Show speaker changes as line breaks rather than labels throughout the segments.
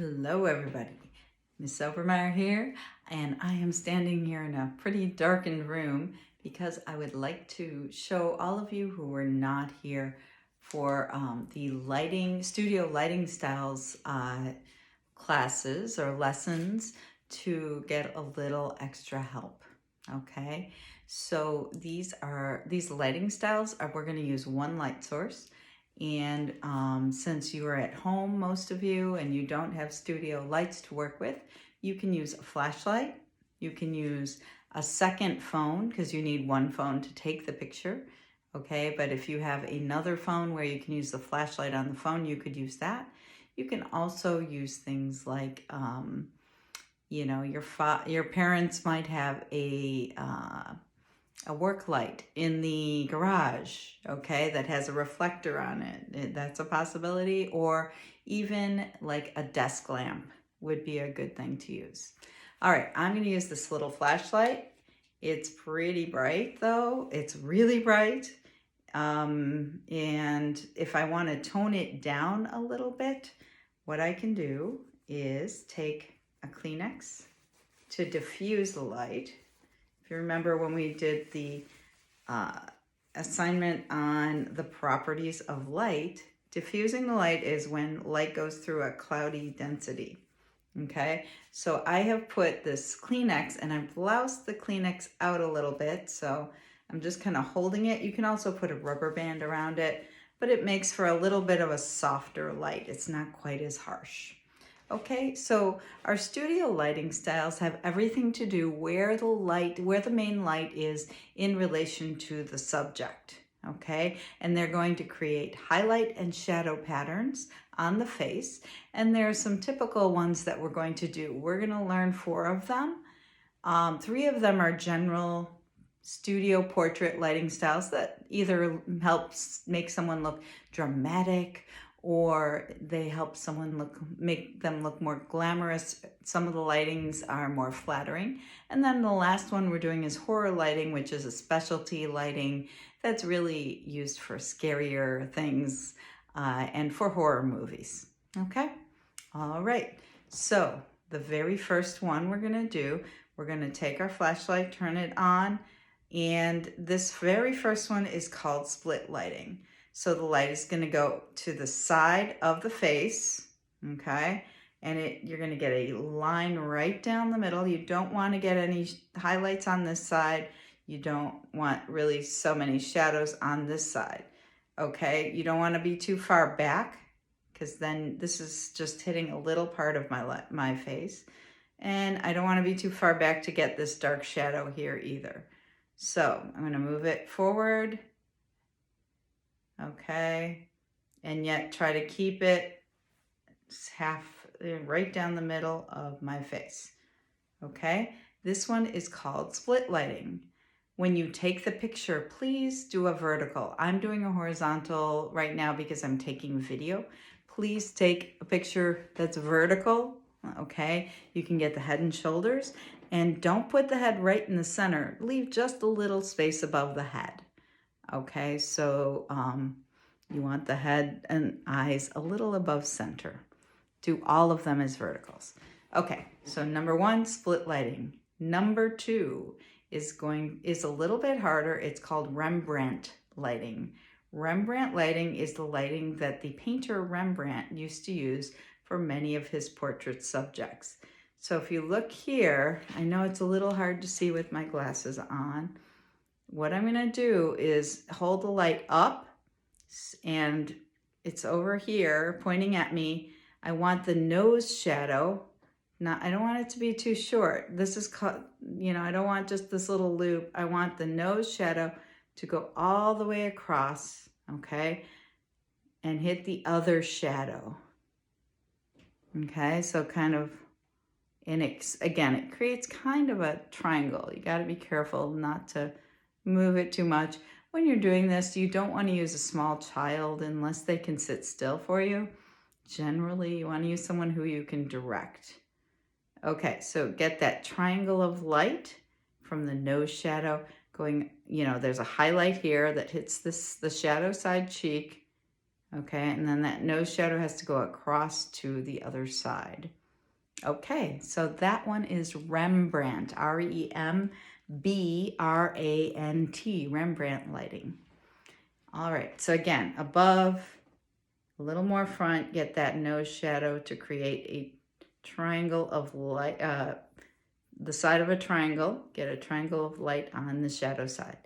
Hello everybody, Miss Overmeyer here, and I am standing here in a pretty darkened room because I would like to show all of you who were not here for the studio lighting styles classes or lessons to get a little extra help. Okay, so these lighting styles we're going to use one light source. And since you are at home, most of you, and you don't have studio lights to work with, you can use a flashlight. You can use a second phone because you need one phone to take the picture. Okay, but if you have another phone where you can use the flashlight on the phone, you could use that. You can also use things like, your parents might have a work light in the garage, okay, that has a reflector on it. That's a possibility. Or even like a desk lamp would be a good thing to use. All right, I'm going to use this little flashlight. It's pretty bright though. It's really bright. And if I want to tone it down a little bit, what I can do is take a Kleenex to diffuse the light. If you remember when we did the assignment on the properties of light, diffusing the light is when light goes through a cloudy density. Okay, so I have put this Kleenex and I've bloused the Kleenex out a little bit, so I'm just kind of holding it. You can also put a rubber band around it, but it makes for a little bit of a softer light. It's not quite as harsh. Okay, so our studio lighting styles have everything to do where the main light is in relation to the subject, okay? And they're going to create highlight and shadow patterns on the face. And there are some typical ones that we're going to do. We're gonna learn 4 of them. 3 of them are general studio portrait lighting styles that either helps make someone look dramatic, or they help make them look more glamorous. Some of the lightings are more flattering. And then the last one we're doing is horror lighting, which is a specialty lighting that's really used for scarier things and for horror movies. Okay? All right. So the very first one we're gonna do, we're gonna take our flashlight, turn it on, and this very first one is called split lighting. So the light is going to go to the side of the face, okay? And you're going to get a line right down the middle. You don't want to get any highlights on this side. You don't want really so many shadows on this side, okay? You don't want to be too far back because then this is just hitting a little part of my face. And I don't want to be too far back to get this dark shadow here either. So I'm going to move it forward. Okay, and yet try to keep it right down the middle of my face. Okay, this one is called split lighting. When you take the picture, please do a vertical. I'm doing a horizontal right now because I'm taking video. Please take a picture that's vertical, okay? You can get the head and shoulders, and don't put the head right in the center. Leave just a little space above the head. Okay, so you want the head and eyes a little above center. Do all of them as verticals. Okay, so number 1, split lighting. Number 2 is a little bit harder. It's called Rembrandt lighting. Rembrandt lighting is the lighting that the painter Rembrandt used to use for many of his portrait subjects. So if you look here, I know it's a little hard to see with my glasses on. What I'm going to do is hold the light up, and it's over here pointing at me. I want the nose shadow. I don't want it to be too short. This is, I don't want just this little loop. I want the nose shadow to go all the way across, okay, and hit the other shadow. Okay, so kind of, and again, it creates kind of a triangle. You got to be careful not to move it too much. When you're doing this, you don't want to use a small child unless they can sit still for you. Generally, you want to use someone who you can direct. Okay, so get that triangle of light from the nose shadow going, there's a highlight here that hits the shadow side cheek. Okay, and then that nose shadow has to go across to the other side. Okay, so that one is Rembrandt, R-E-M-B-R-A-N-T, Rembrandt Lighting. All right, so again, above, a little more front, get that nose shadow to create a triangle of light, the side of a triangle, get a triangle of light on the shadow side.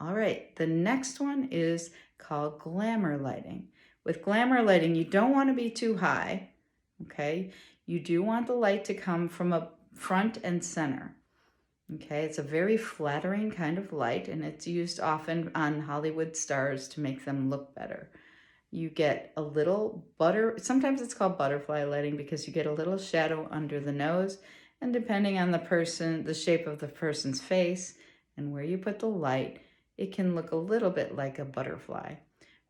All right, the next one is called Glamour Lighting. With Glamour Lighting, you don't want to be too high, okay? You do want the light to come from a front and center, okay? It's a very flattering kind of light, and it's used often on Hollywood stars to make them look better. You get a little sometimes it's called butterfly lighting because you get a little shadow under the nose, and depending on the shape of the person's face and where you put the light, it can look a little bit like a butterfly.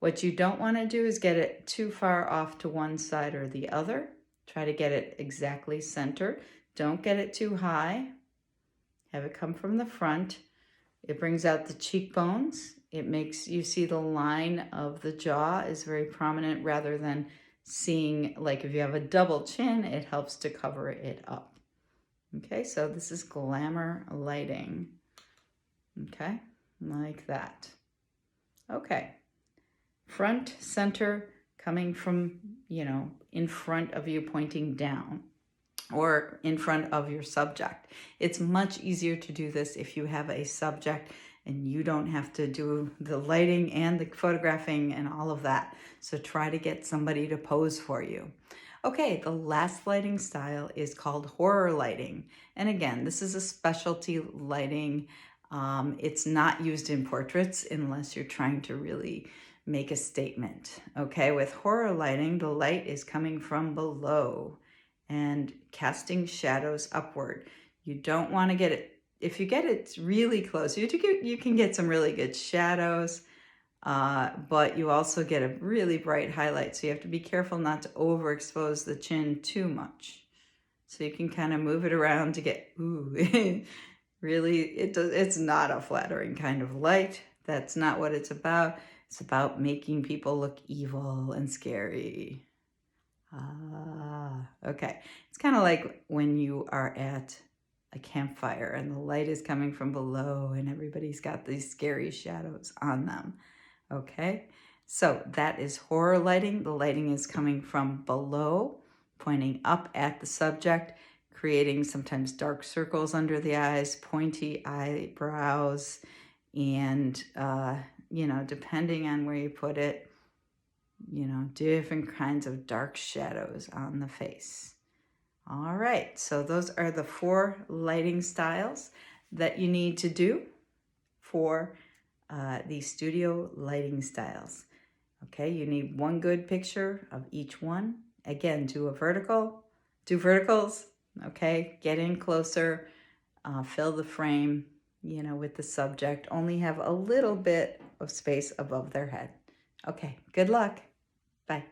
What you don't want to do is get it too far off to one side or the other. Try to get it exactly centered. Don't get it too high. Have it come from the front. It brings out the cheekbones. It makes you see the line of the jaw is very prominent rather than seeing, like if you have a double chin, it helps to cover it up. Okay, so this is Glamour Lighting. Okay, like that. Okay, front, center, coming from, in front of you, pointing down, or in front of your subject. It's much easier to do this if you have a subject and you don't have to do the lighting and the photographing and all of that. So try to get somebody to pose for you. Okay, the last lighting style is called horror lighting. And again, this is a specialty lighting. It's not used in portraits unless you're trying to really make a statement. Okay, with horror lighting, the light is coming from below and casting shadows upward. You don't want to get it, if you get it really close, you can get some really good shadows, but you also get a really bright highlight. So you have to be careful not to overexpose the chin too much. So you can kind of move it around to get, ooh, really, it's not a flattering kind of light. That's not what it's about. It's about making people look evil and scary. Okay. It's kind of like when you are at a campfire and the light is coming from below and everybody's got these scary shadows on them. Okay. So that is horror lighting. The lighting is coming from below, pointing up at the subject, creating sometimes dark circles under the eyes, pointy eyebrows, and, depending on where you put it, different kinds of dark shadows on the face. All right, so those are the 4 lighting styles that you need to do for the studio lighting styles. Okay, you need one good picture of each one. Again, do verticals, okay? Get in closer, fill the frame, with the subject. Only have a little bit of space above their head. Okay, good luck. Bye.